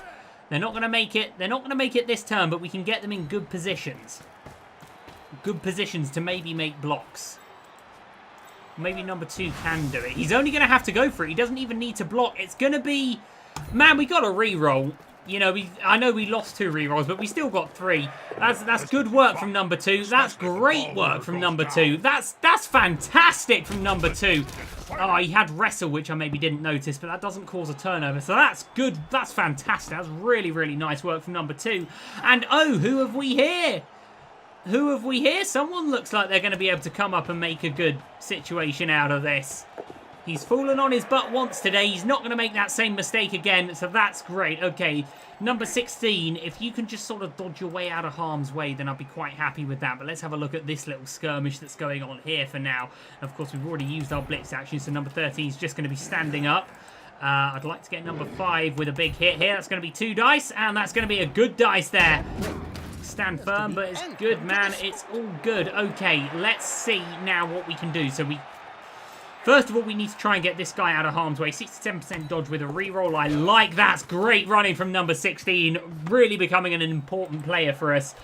They're not going to make it. They're not going to make it this turn, but we can get them in good positions. Good positions to maybe make blocks. Maybe number 2 can do it. He's only going to have to go for it. He doesn't even need to block. It's going to be... Man, we got a re-roll. You know, I know we lost 2 re-rolls, but we still got 3. That's good work from number 2. That's great work from number 2. That's fantastic from number 2. Oh, he had wrestle, which I maybe didn't notice, but that doesn't cause a turnover. So that's good. That's fantastic. That's really, really nice work from number 2. And oh, who have we here? Who have we here? Someone looks like they're going to be able to come up and make a good situation out of this. He's fallen on his butt once today. He's not going to make that same mistake again, so that's great. Okay, number 16, if you can just sort of dodge your way out of harm's way, then I'll be quite happy with that. But let's have a look at this little skirmish that's going on here for now. Of course, we've already used our blitz action, so number 13 is just going to be standing up. I'd like to get number 5 with a big hit here. That's going to be 2 dice, and that's going to be a good dice there. Stand firm, but it's good, man. It's all good. Okay, let's see now what we can do. So first of all, we need to try and get this guy out of harm's way. 67% dodge with a reroll. I like that. It's great running from number 16. Really becoming an important player for us.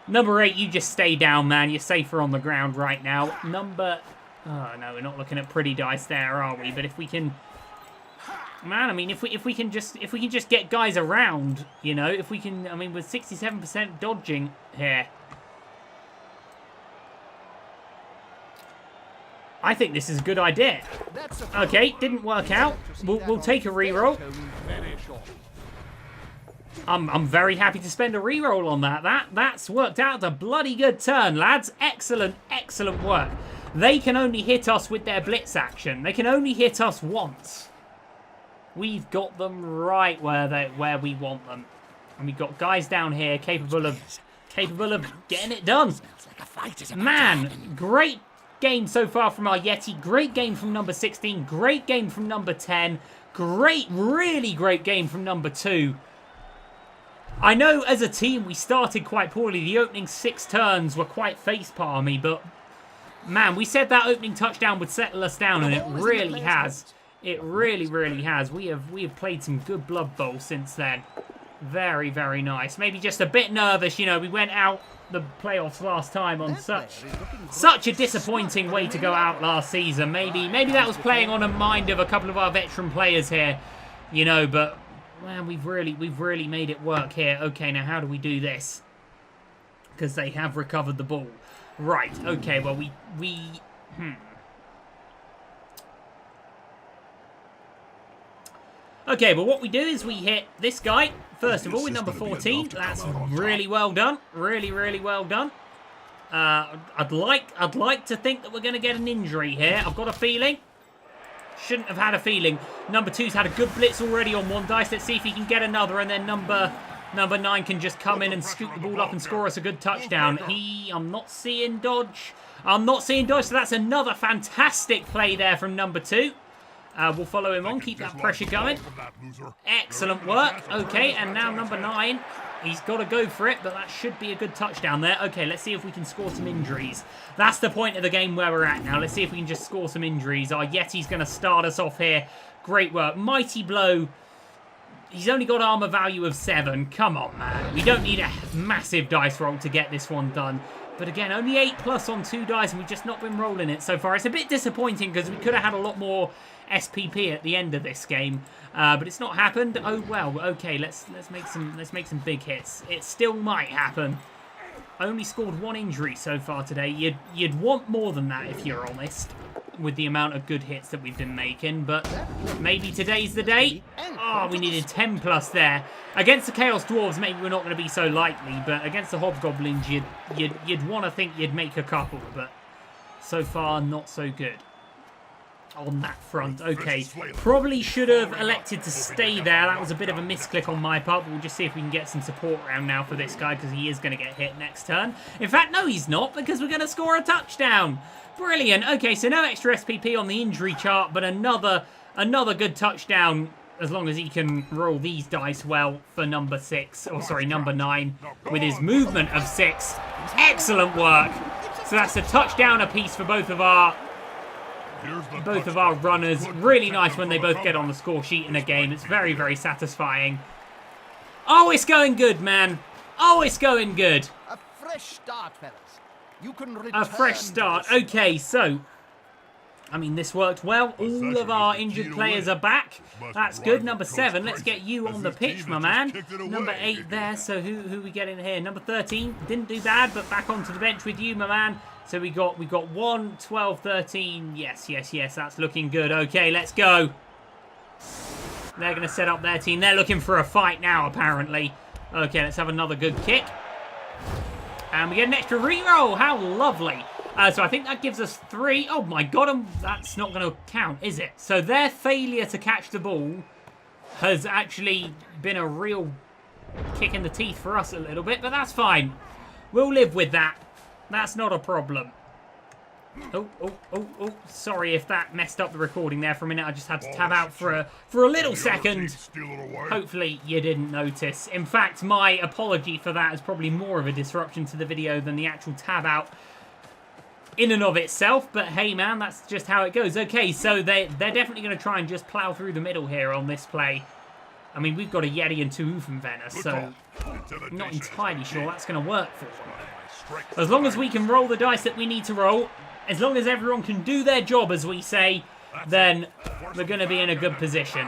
Number 8, you just stay down, man. You're safer on the ground right now. Oh, no, we're not looking at pretty dice there, are we? But if we can... Man, I mean, if we can just get guys around, you know, if we can... I mean, with 67% dodging here... I think this is a good idea. Okay, didn't work out. We'll take a reroll. I'm very happy to spend a reroll on that. That's worked out a bloody good turn, lads. Excellent, excellent work. They can only hit us with their blitz action. They can only hit us once. We've got them right where we want them. And we've got guys down here capable of getting it done. Man, great game so far from our Yeti. Great game from number 16. Great game from number 10. Really great game from number 2. I know as a team we started quite poorly. The opening 6 turns were quite face-palmy, but man, we said that opening touchdown would settle us down, and it really has. It really, really has. We have played some good Blood Bowl since then. Very, very nice. Maybe just a bit nervous, you know. We went out the playoffs last time on such a disappointing way to go out last season. Maybe that was playing on a mind of a couple of our veteran players here, you know. But man, we've really made it work here. Okay, now how do we do this? Because they have recovered the ball. Right. Okay. Well, Okay, but what we do is we hit this guy, first of all, with number 14. That's really well done. Really, really well done. I'd like to think that we're going to get an injury here. I've got a feeling. Shouldn't have had a feeling. Number 2's had a good blitz already on 1 dice. Let's see if he can get another, and then number 9 can just come in and scoop the ball up and score us a good touchdown. I'm not seeing dodge. So that's another fantastic play there from number 2. We'll follow him on, keep that pressure going. Excellent work. Okay, and now number 9. He's got to go for it, but that should be a good touchdown there. Okay, let's see if we can score some injuries. That's the point of the game where we're at now. Let's see if we can just score some injuries. Our Yeti's going to start us off here. Great work. Mighty blow. He's only got armor value of 7. Come on, man. We don't need a massive dice roll to get this one done. But again, only 8+ on 2 dice, and we've just not been rolling it so far. It's a bit disappointing because we could have had a lot more SPP at the end of this game, but it's not happened. Oh well. Okay, let's make some big hits. It still might happen. Only scored 1 injury so far today. You'd want more than that if you're honest, with the amount of good hits that we've been making. But maybe today's the day. Oh, we needed 10+ there. Against the Chaos Dwarves, maybe we're not going to be so likely, but against the Hobgoblins, you'd want to think you'd make a couple, but so far not so good on that front. Okay, probably should have elected to stay there. That was a bit of a misclick on my part, but we'll just see if we can get some support around now for this guy, because he is going to get hit next turn. In fact, no, he's not, because we're going to score a touchdown. Brilliant. Okay, so no extra SPP on the injury chart, but another good touchdown, as long as he can roll these dice well for number 9 with his movement of 6. Excellent work. So that's a touchdown apiece for both of our runners. Really nice when they both get on the score sheet in a game. It's very, very satisfying. Oh, it's going good, man. Oh, it's going good. A fresh start, fellas. You can a fresh start. Okay, so I mean, this worked well. All of our injured players are back. That's good. Number 7, let's get you on the pitch, my man. Number 8 there, so who we get in here? Number 13, didn't do bad, but back onto the bench with you, my man. So we got 1, 12, 13. Yes, that's looking good. Okay, let's go. They're going to set up their team. They're looking for a fight now, apparently. Okay, let's have another good kick. And we get an extra reroll. How lovely. So I think that gives us 3. Oh my god, that's not going to count, is it? So their failure to catch the ball has actually been a real kick in the teeth for us a little bit, but that's fine. We'll live with that. That's not a problem. Oh. Sorry if that messed up the recording there for a minute. I just had to tab out for a little second. Hopefully you didn't notice. In fact, my apology for that is probably more of a disruption to the video than the actual tab out in and of itself. But hey, man, that's just how it goes. Okay, so they're definitely going to try and just plow through the middle here on this play. I mean, we've got a Yeti and 2 Oofenvenner, so I'm not entirely sure that's going to work for them. As long as we can roll the dice that we need to roll, as long as everyone can do their job, as we say, then we're going to be in a good position.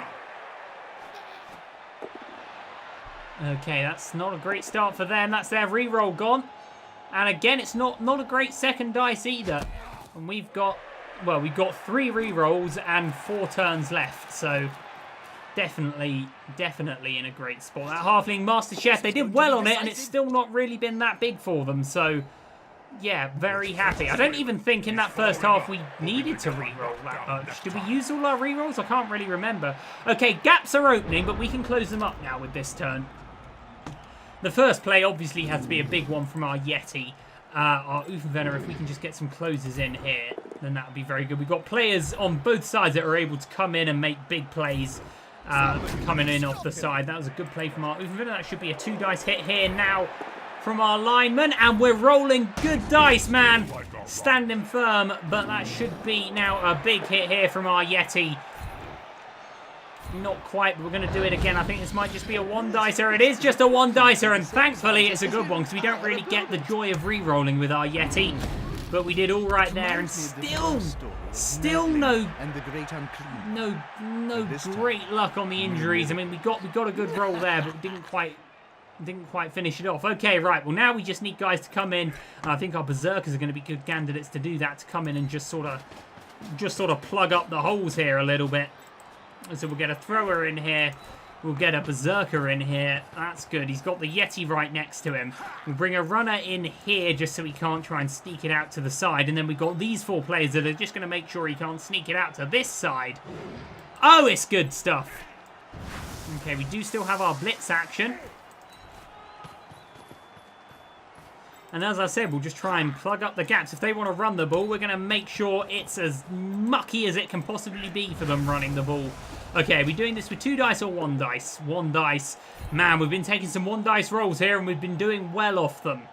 Okay, that's not a great start for them. That's their reroll gone. And again, it's not a great second dice either. And we've got 3 rerolls and 4 turns left. So definitely in a great spot. That Halfling Master Chef, they did well on it, and it's still not really been that big for them. So yeah, very happy. I don't even think in that first half we needed to reroll that much. Did we use all our rerolls? I can't really remember. Okay, gaps are opening, but we can close them up now with this turn. The first play obviously has to be a big one from our Yeti. Our Oofenvenner, if we can just get some closes in here, then that would be very good. We've got players on both sides that are able to come in and make big plays coming in off the side. That was a good play from our Oofenvenner. That should be a 2 dice hit here now from our lineman, and we're rolling good dice, man. Standing firm, but that should be now a big hit here from our Yeti. Not quite, but we're going to do it again. I think this might just be a 1-dicer. It is just a 1-dicer, and thankfully it's a good one, because we don't really get the joy of re-rolling with our Yeti. But we did all right there, and still no great luck on the injuries. I mean, we got a good roll there, but didn't quite finish it off. Okay, right. Well, now we just need guys to come in. And I think our Berserkers are going to be good candidates to do that, to come in and just sort of plug up the holes here a little bit. And so we'll get a thrower in here. We'll get a Berserker in here. That's good. He's got the Yeti right next to him. We'll bring a runner in here just so he can't try and sneak it out to the side. And then we've got these 4 players that are just going to make sure he can't sneak it out to this side. Oh, it's good stuff. Okay, we do still have our blitz action. And as I said, we'll just try and plug up the gaps. If they want to run the ball, we're going to make sure it's as mucky as it can possibly be for them running the ball. Okay, are we doing this with 2 dice or 1 dice? 1 dice. Man, we've been taking some 1 dice rolls here, and we've been doing well off them.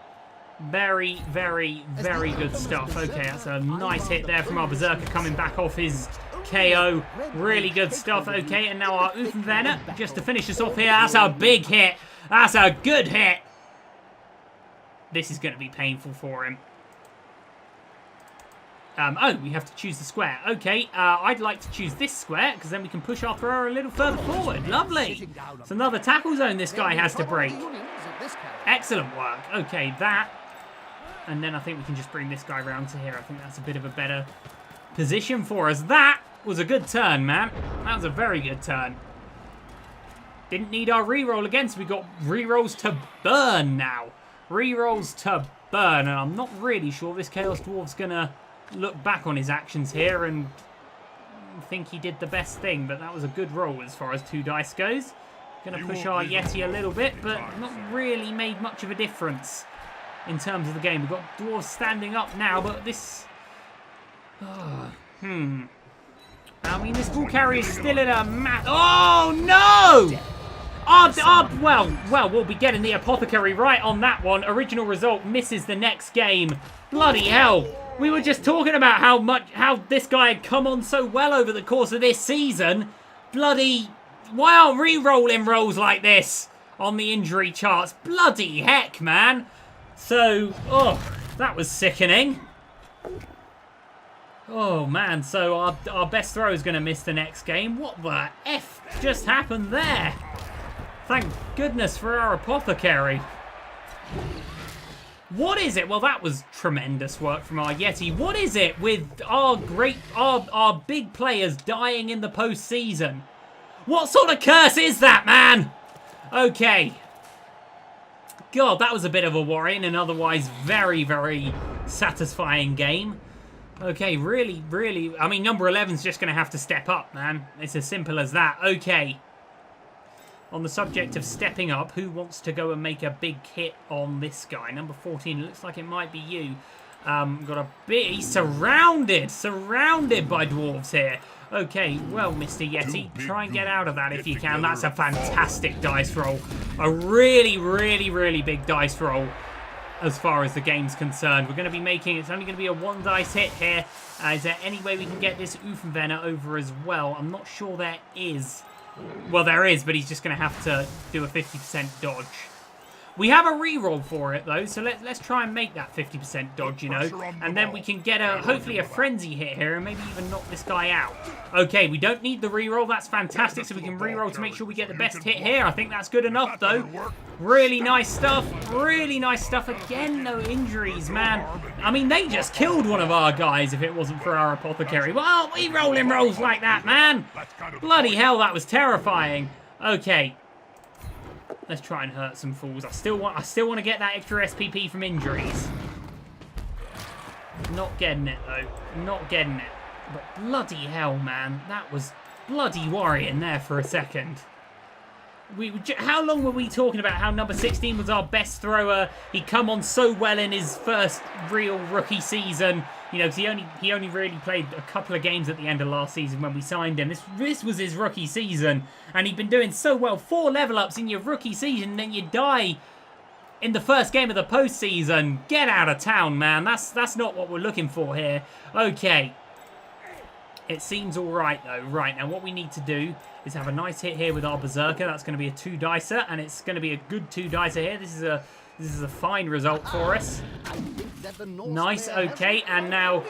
Very good stuff. Okay, that's a nice hit there from our Berserker coming back off his KO. Really good stuff. Okay, and now our Oofenvenner, just to finish us off here. That's a big hit. That's a good hit. This is going to be painful for him. Oh, we have to choose the square. Okay, I'd like to choose this square, because then we can push our thrower a little further forward. Lovely. It's another tackle zone this guy has to break. Excellent work. Okay, that. And then I think we can just bring this guy around to here. I think that's a bit of a better position for us. That was a good turn, man. That was a very good turn. Didn't need our reroll again, so we got rerolls to burn now. Rerolls to burn, and I'm not really sure this Chaos Dwarf's going to look back on his actions here and think he did the best thing, but that was a good roll as far as 2 dice goes. Going to push our Yeti a little bit, but not really made much of a difference in terms of the game. We've got Dwarves standing up now, but this... I mean, this ball carrier is still in a Oh, no! Well, we'll be getting the Apothecary right on that one. Original result misses the next game. Bloody hell. We were just talking about how this guy had come on so well over the course of this season. Bloody... Why aren't re-rolling rolls like this on the injury charts? Bloody heck, man. So, that was sickening. Oh, man. So our best thrower is going to miss the next game. What the F just happened there? Thank goodness for our apothecary. What is it? Well, that was tremendous work from our Yeti. What is it with our big players dying in the postseason? What sort of curse is that, man? Okay. God, that was a bit of a worry in an otherwise very, very satisfying game. Okay, really, really... I mean, number 11's just going to have to step up, man. It's as simple as that. Okay. On the subject of stepping up, who wants to go and make a big hit on this guy? Number 14, looks like it might be you. Got a bit... He's surrounded by dwarves here. Okay, well, Mr. Yeti, try and get out of that if you can. That's a fantastic dice roll. A really, really, really big dice roll as far as the game's concerned. We're going to be making... It's only going to be a 1 dice hit here. Is there any way we can get this Oofenvenner over as well? I'm not sure there is. Well, there is, but he's just going to have to do a 50% dodge. We have a reroll for it, though, so let's try and make that 50% dodge, you know, and then we can get hopefully a frenzy hit here and maybe even knock this guy out. Okay, we don't need the reroll. That's fantastic, so we can reroll to make sure we get the best hit here. I think that's good enough, though. Really nice stuff. Really nice stuff. Again, no injuries, man. I mean, they just killed one of our guys if it wasn't for our apothecary. Well, we roll him rolls like that, man. Bloody hell, that was terrifying. Okay. Let's try and hurt some fools. I still want to get that extra SPP from injuries. Not getting it, though. Not getting it. But bloody hell, man. That was bloody worrying there for a second. How long were we talking about how number 16 was our best thrower? He'd come on so well in his first real rookie season. You know, because he only really played a couple of games at the end of last season when we signed him. This was his rookie season, and he'd been doing so well. 4 level ups in your rookie season, and then you die in the first game of the postseason. Get out of town, man. That's not what we're looking for here. Okay. It seems all right, though. Right, now what we need to do is have a nice hit here with our Berserker. That's going to be a 2-dicer, and it's going to be a good 2-dicer here. This is a fine result for us. Nice, okay, and now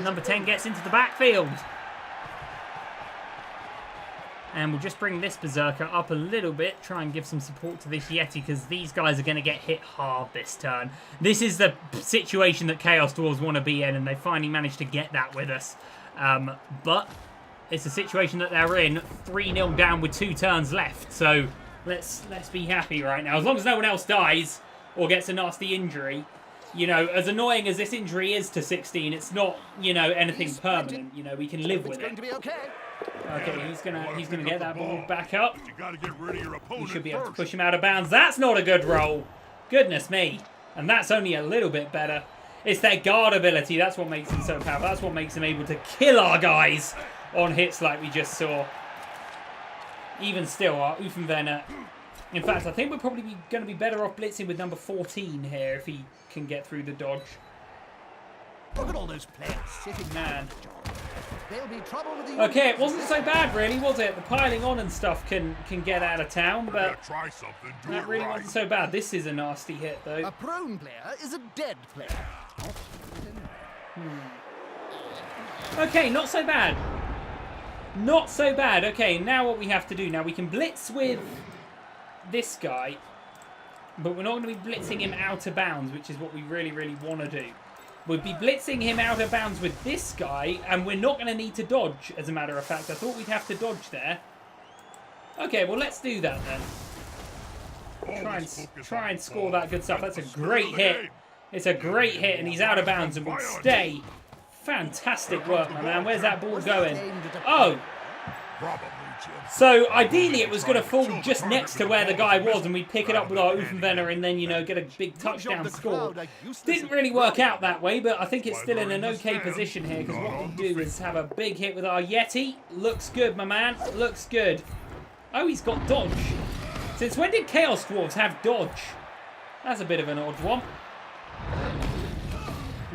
number 10 gets into the backfield. And we'll just bring this Berserker up a little bit, try and give some support to this Yeti, because these guys are going to get hit hard this turn. This is the situation that Chaos Dwarves want to be in, and they finally managed to get that with us. But it's a situation that they're in, 3-0 down with 2 turns left, so let's be happy right now. As long as no one else dies or gets a nasty injury, you know, as annoying as this injury is to 16, it's not, you know, anything permanent. You know, we can live with it. Okay, he's gonna get that ball back up. You should be able to push him out of bounds. That's not a good roll. Goodness me. And that's only a little bit better. It's their guard ability. That's what makes them so powerful. That's what makes them able to kill our guys on hits like we just saw. Even still, our Oofenvenner... In fact, I think we're probably going to be better off blitzing with number 14 here if he can get through the dodge. Look at all those players sitting man. There'll be trouble with the okay, it wasn't so bad, really, was it? The piling on and stuff can get out of town, but that really wasn't so bad. This is a nasty hit, though. A prone player is a dead player. Okay, not so bad. Not so bad. Okay, now what we have to do. Now we can blitz with this guy, but we're not going to be blitzing him out of bounds, which is what we really, really want to do. We'll be blitzing him out of bounds with this guy, and we're not going to need to dodge, as a matter of fact. I thought we'd have to dodge there. Okay, well, let's do that then. Try and score that good stuff. That's a great hit. It's a great hit, and he's out of bounds and will stay. Fantastic work, my man. Where's that ball going? Oh! So, ideally, it was going to fall just next to where the guy was, and we'd pick it up with our Oofenvenner and then, you know, get a big touchdown score. Didn't really work out that way, but I think it's still in an okay position here, because what we'll do is have a big hit with our Yeti. Looks good, my man. Looks good. Oh, he's got dodge. Since when did Chaos Dwarves have dodge? That's a bit of an odd one.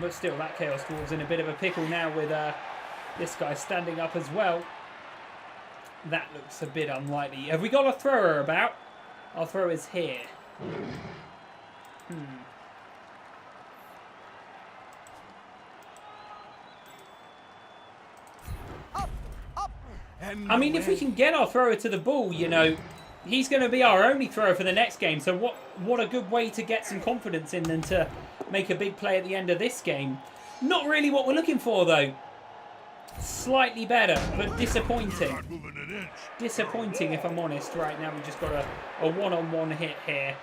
But still, that Chaos Dwarf's in a bit of a pickle now with this guy standing up as well. That looks a bit unlikely. Have we got a thrower about? Our thrower is here. And I mean, if we can get our thrower to the ball, you know, he's going to be our only thrower for the next game. So what a good way to get some confidence in than to make a big play at the end of this game. Not really what we're looking for, though. Slightly better, but disappointing. Not moving an inch. Disappointing, if I'm honest. Right now, we've just got a one-on-one hit here.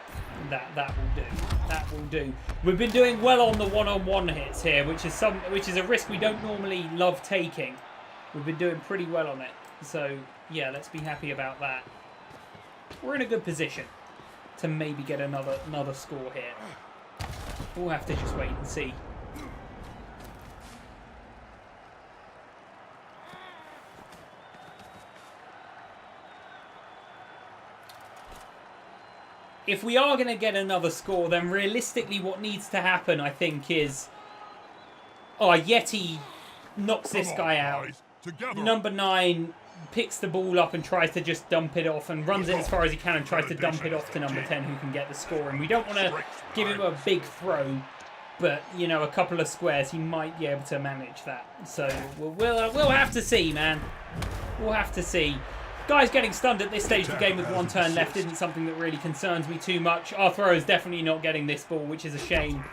That will do. That will do. We've been doing well on the one-on-one hits here, which is a risk we don't normally love taking. We've been doing pretty well on it. So yeah, let's be happy about that. We're in a good position to maybe get another score here. We'll have to just wait and see. If we are going to get another score, then realistically what needs to happen, I think, is... Oh, Yeti knocks this guy out. Number 9 picks the ball up and tries to just dump it off and runs it as far as he can and tries to dump it off to number 10 who can get the score. And we don't want to give him a big throw, but, you know, a couple of squares, he might be able to manage that. So we'll have to see, man. We'll have to see. Guys getting stunned at this stage of the game with 1 turn left isn't something that really concerns me too much. Our thrower is definitely not getting this ball, which is a shame.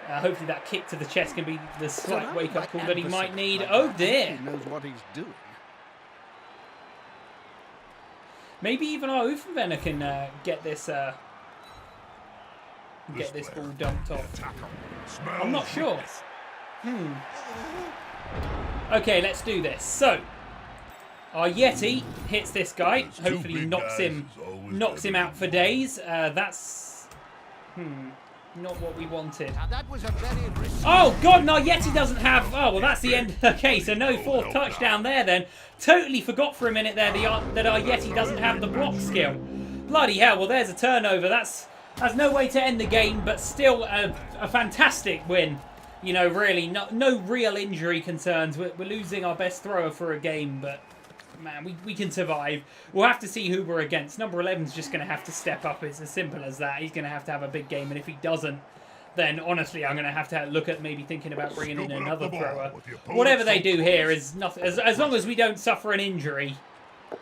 Hopefully that kick to the chest can be the slight wake-up call that he might need. Oh dear! He knows what he's doing. Maybe even our Ufervenner can get this ball dumped off. I'm not sure. Okay, let's do this. So, our Yeti hits this guy. Hopefully knocks him out for days. That's not what we wanted. Now that was a very risky... Oh God, no, Yeti doesn't have... Oh, well, that's the end. Okay, so no 4th touchdown there then. Totally forgot for a minute there that our Yeti doesn't have the block skill. Bloody hell, well, there's a turnover. That's no way to end the game, but still a fantastic win. You know, really, no real injury concerns. We're losing our best thrower for a game, but... Man, we can survive. We'll have to see who we're against. Number 11's just going to have to step up. It's as simple as that. He's going to have a big game. And if he doesn't, then honestly, I'm going to have to look at maybe thinking about bringing in another thrower. Whatever they do here is nothing. As long as we don't suffer an injury,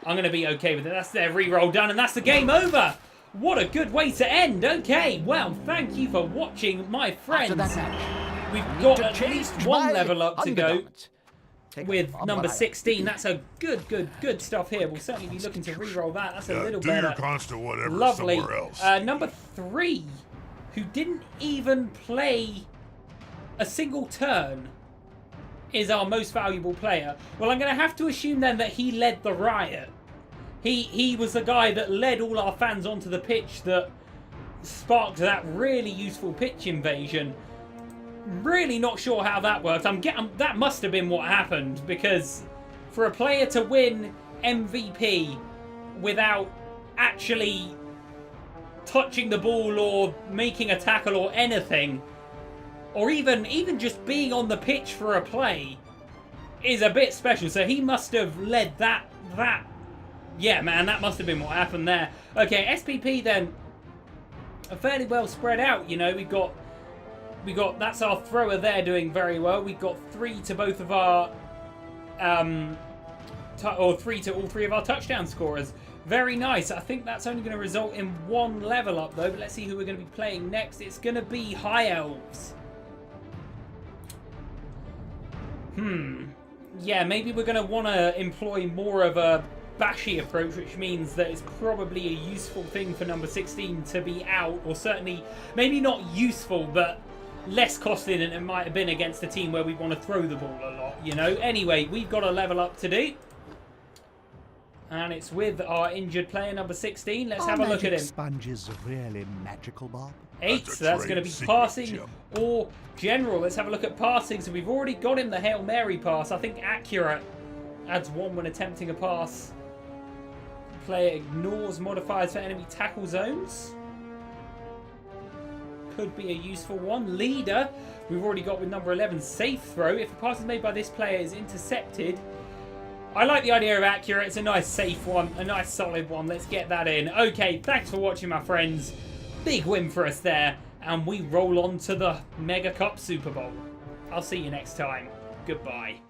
I'm going to be okay with it. That's their re-roll done, and that's the game over. What a good way to end. Okay, well, thank you for watching, my friends. We've got at least 1 level up to go. With number 16, that's a good stuff here. We'll certainly be looking to re-roll that. That's a little better. Lovely. Number 3, who didn't even play a single turn, is our most valuable player. Well, I'm going to have to assume then that he led the riot. He was the guy that led all our fans onto the pitch that sparked that really useful pitch invasion. Really not sure how that worked. That must have been what happened, because for a player to win MVP without actually touching the ball or making a tackle or anything, or even just being on the pitch for a play, is a bit special. So he must have led that. Yeah, man, that must have been what happened there. Okay, SPP then, are fairly well spread out. You know, we got that's our thrower there doing very well. We've got 3 to both of our 3 to all 3 of our touchdown scorers. Very nice. I think that's only going to result in 1 level up though, but let's see who we're going to be playing next. It's going to be High Elves. Yeah, maybe we're going to want to employ more of a bashy approach, which means that it's probably a useful thing for number 16 to be out, or certainly maybe not useful, but less costly than it might have been against a team where we want to throw the ball a lot, you know. Anyway, we've got a level up to do. And it's with our injured player, number 16. Let's have a look at him. Sponges really magical, Bob? 8, so that's going to be passing or general. Let's have a look at passing. So we've already got him the Hail Mary pass. I think accurate adds 1 when attempting a pass. Player ignores modifiers for enemy tackle zones. Could be a useful one. Leader, we've already got with number 11, safe throw. If a pass is made by this player is intercepted. I like the idea of accurate. It's a nice safe one, a nice solid one. Let's get that in. Okay, thanks for watching, my friends. Big win for us there. And we roll on to the Mega Cup Super Bowl. I'll see you next time. Goodbye.